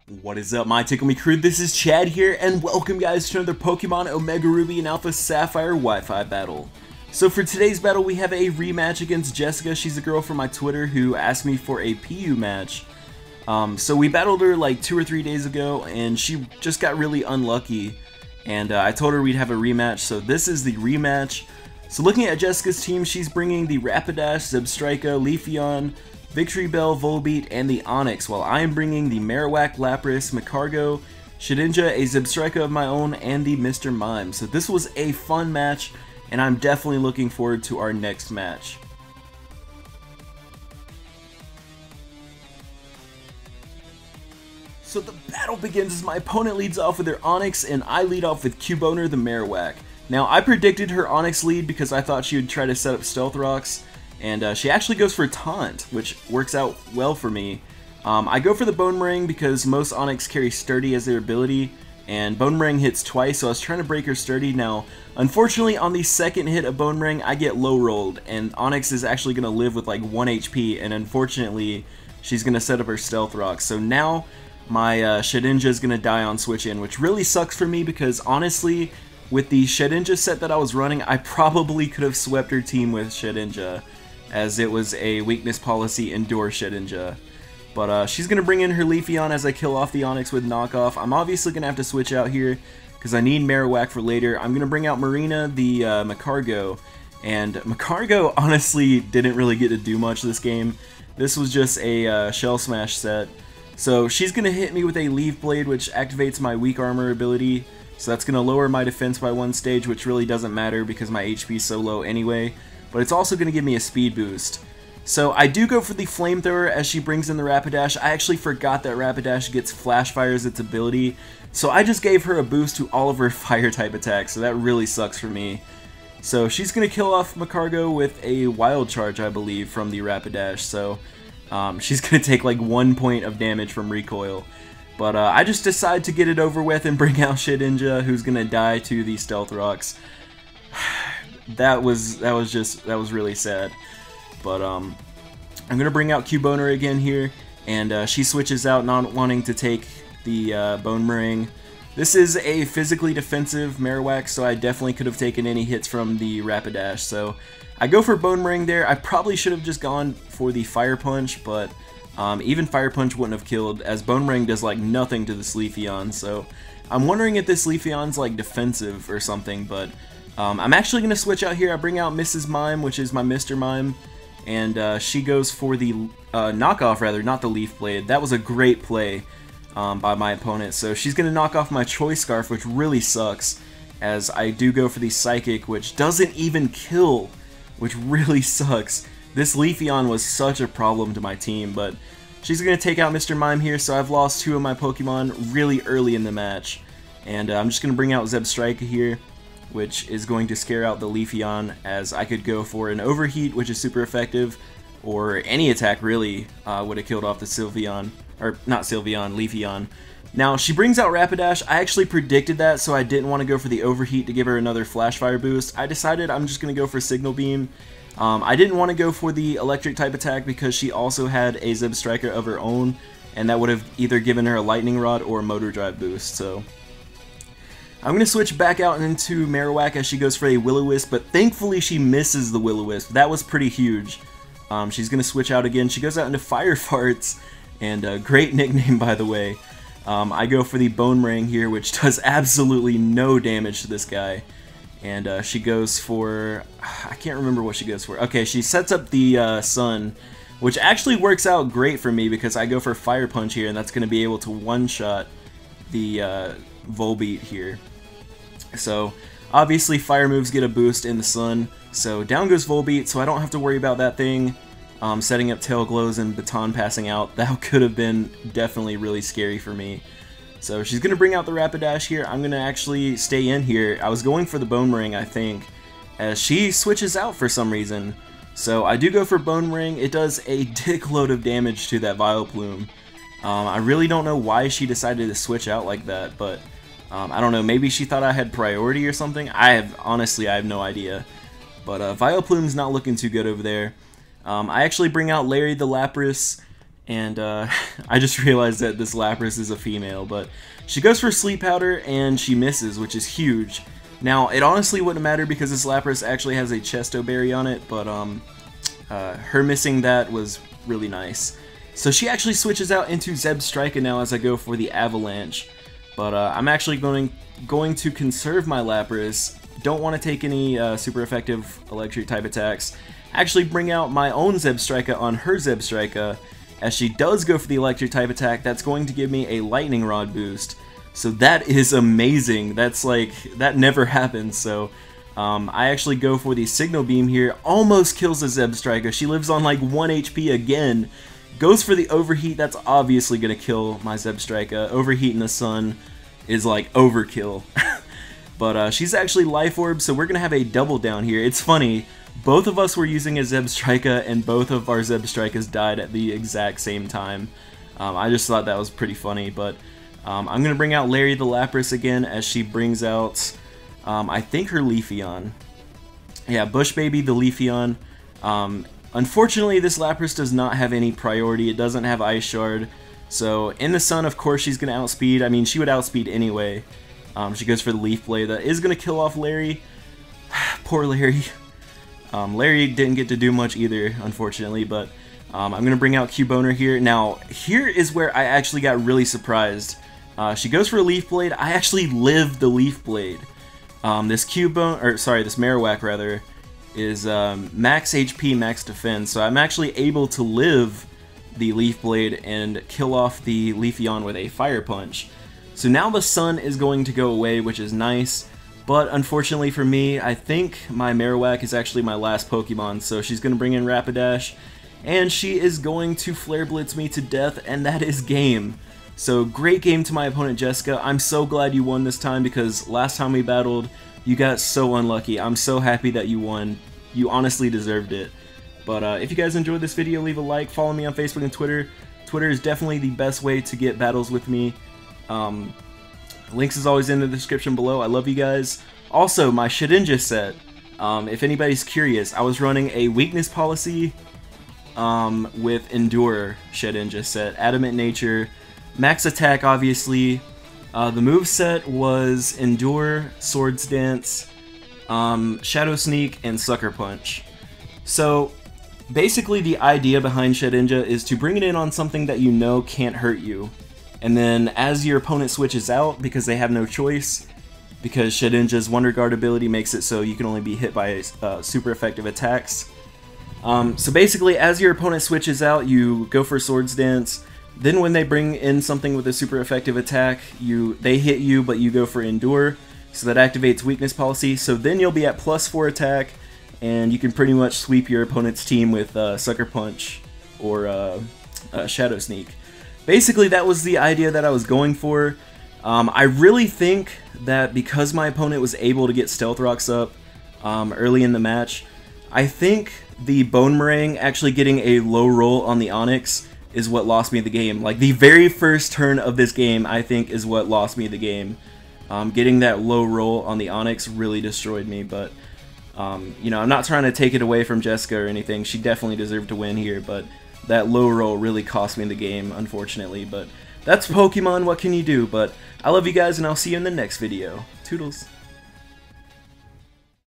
What is up, my TickleMe crew? This is Chad here, and welcome guys to another Pokemon Omega Ruby and Alpha Sapphire Wi-Fi battle. So for today's battle, we have a rematch against Jessica. She's a girl from my Twitter who asked me for a PU match. So we battled her like 2 or 3 days ago, and she just got really unlucky. And I told her we'd have a rematch, so this is the rematch. So looking at Jessica's team, she's bringing the Rapidash, Zebstrika, Leafeon, Victory Bell, Volbeat, and the Onix, while I am bringing the Marowak, Lapras, Magcargo, Shedinja, a Zebstrika of my own, and the Mr. Mime. So this was a fun match, and I'm definitely looking forward to our next match. So the battle begins as my opponent leads off with their Onix, and I lead off with Cubone the Marowak. Now, I predicted her Onix lead because I thought she would try to set up Stealth Rocks, and she actually goes for Taunt, which works out well for me. I go for the Boomerang because most Onix carry Sturdy as their ability, and Boomerang hits twice, so I was trying to break her Sturdy. Now, unfortunately, on the second hit of Boomerang, I get low rolled, and Onix is actually going to live with like 1 HP, and unfortunately, she's going to set up her Stealth Rock. So now, my Shedinja is going to die on switch in, which really sucks for me because honestly, with the Shedinja set that I was running, I probably could have swept her team with Shedinja, as it was a weakness policy Endure Shedinja. But she's going to bring in her Leafeon as I kill off the Onix with Knockoff. I'm obviously going to have to switch out here because I need Marowak for later. I'm going to bring out Marina, the Magcargo, and Magcargo honestly didn't really get to do much this game. This was just a Shell Smash set. So she's going to hit me with a Leaf Blade, which activates my Weak Armor ability. So that's going to lower my defense by 1 stage, which really doesn't matter because my HP is so low anyway. But it's also going to give me a speed boost. So I do go for the Flamethrower as she brings in the Rapidash. I actually forgot that Rapidash gets Flash Fire as its ability. So I just gave her a boost to all of her Fire type attacks, so that really sucks for me. So she's going to kill off Magcargo with a Wild Charge, I believe, from the Rapidash. So she's going to take like 1 point of damage from recoil. But I just decide to get it over with and bring out Shedinja, who's going to die to the Stealth Rocks. That was really sad. But I'm gonna bring out Cubone again here, and she switches out, not wanting to take the Boomerang. This is a physically defensive Marowak, so I definitely could have taken any hits from the Rapidash. So I go for Boomerang there. I probably should have just gone for the Fire Punch, but even Fire Punch wouldn't have killed, as Boomerang does like nothing to this Leafeon. So I'm wondering if this Leafeon's like defensive or something, but I'm actually going to switch out here. I bring out Mrs. Mime, which is my Mr. Mime, and she goes for the knockoff, rather, not the Leaf Blade. That was a great play by my opponent. So she's going to knock off my Choice Scarf, which really sucks, as I do go for the Psychic, which doesn't even kill, which really sucks. This Leafeon was such a problem to my team, but she's going to take out Mr. Mime here, so I've lost 2 of my Pokemon really early in the match. And I'm just going to bring out Zebstrika here, which is going to scare out the Leafeon, as I could go for an Overheat, which is super effective, or any attack really would have killed off the Sylveon, or not Sylveon, Leafeon. Now, she brings out Rapidash. I actually predicted that, so I didn't want to go for the Overheat to give her another Flash Fire boost. I decided I'm just going to go for Signal Beam. I didn't want to go for the Electric type attack because she also had a Zebstrika of her own, and that would have either given her a Lightning Rod or a Motor Drive boost, so I'm going to switch back out into Marowak as she goes for a Will-O-Wisp, but thankfully she misses the Will-O-Wisp. That was pretty huge. She's going to switch out again. She goes out into Fire Farts, and great nickname, by the way. I go for the Boomerang here, which does absolutely no damage to this guy. And she goes for, I can't remember what she goes for. Okay, she sets up the Sun, which actually works out great for me because I go for Fire Punch here, and that's going to be able to one-shot the Volbeat here. So obviously fire moves get a boost in the Sun, so down goes Volbeat, so I don't have to worry about that thing setting up Tail Glows and Baton passing out. That could have been definitely really scary for me. So she's going to bring out the Rapidash here. I'm going to actually stay in here. I was going for the Boomerang, I think, as she switches out for some reason. So I do go for Boomerang. It does a dickload of damage to that Vileplume. I really don't know why she decided to switch out like that, but I don't know, maybe she thought I had priority or something. Honestly, I have no idea. But Vileplume's not looking too good over there. I actually bring out Larry the Lapras, And I just realized that this Lapras is a female, but she goes for Sleep Powder and she misses, which is huge. Now, it honestly wouldn't matter because this Lapras actually has a Chesto Berry on it, but her missing that was really nice. So she actually switches out into Zebstrika now as I go for the Avalanche. But I'm actually going to conserve my Lapras. Don't want to take any super effective electric type attacks. Actually bring out my own Zebstrika on her Zebstrika. As she does go for the electric type attack, that's going to give me a lightning rod boost. So that is amazing. That's like, that never happens. So I actually go for the signal beam here. Almost kills the Zebstrika. She lives on like 1 HP again. Goes for the overheat. That's obviously going to kill my Zebstrika. Overheat in the sun is like overkill. But she's actually Life Orb, so we're going to have a double down here. It's funny. Both of us were using a Zebstrika, and both of our Zebstrikas died at the exact same time. I just thought that was pretty funny, but I'm going to bring out Larry the Lapras again as she brings out, I think, her Leafeon. Yeah, Bush Baby the Leafeon. Unfortunately, this Lapras does not have any priority. It doesn't have Ice Shard. So, in the sun, of course, she's going to outspeed. I mean, she would outspeed anyway. She goes for the Leaf Blade. That is going to kill off Larry. Poor Larry. Larry didn't get to do much either, unfortunately, but I'm going to bring out Cuboner here. Now, here is where I actually got really surprised. She goes for a Leaf Blade. I actually lived the Leaf Blade. This Marowak, rather, is max HP, max defense, so I'm actually able to live the Leaf Blade and kill off the Leafeon with a Fire Punch. So now the sun is going to go away, which is nice. But unfortunately for me, I think my Marowak is actually my last Pokemon, so she's going to bring in Rapidash, and she is going to Flare Blitz me to death, and that is game. So great game to my opponent Jessica. I'm so glad you won this time because last time we battled, you got so unlucky. I'm so happy that you won. You honestly deserved it. But if you guys enjoyed this video, leave a like, follow me on Facebook and Twitter. Twitter is definitely the best way to get battles with me. Links is always in the description below. I love you guys. Also, my Shedinja set, if anybody's curious, I was running a weakness policy with Endure Shedinja set. Adamant Nature, max attack obviously. The move set was Endure, Swords Dance, Shadow Sneak, and Sucker Punch. So, basically the idea behind Shedinja is to bring it in on something that you know can't hurt you. And then as your opponent switches out, because they have no choice, because Shedinja's Wonder Guard ability makes it so you can only be hit by super effective attacks. So basically, as your opponent switches out, you go for Swords Dance. Then when they bring in something with a super effective attack, they hit you, but you go for Endure. So that activates weakness policy. So then you'll be at +4 attack, and you can pretty much sweep your opponent's team with Sucker Punch or Shadow Sneak. Basically, that was the idea that I was going for. I really think that because my opponent was able to get Stealth Rocks up early in the match, I think the Bone Meringue actually getting a low roll on the Onix is what lost me the game. Like, the very first turn of this game, I think, is what lost me the game. Getting that low roll on the Onix really destroyed me, but, you know, I'm not trying to take it away from Jessica or anything. She definitely deserved to win here, but that low roll really cost me the game, unfortunately. But that's Pokemon, what can you do? But I love you guys, and I'll see you in the next video. Toodles.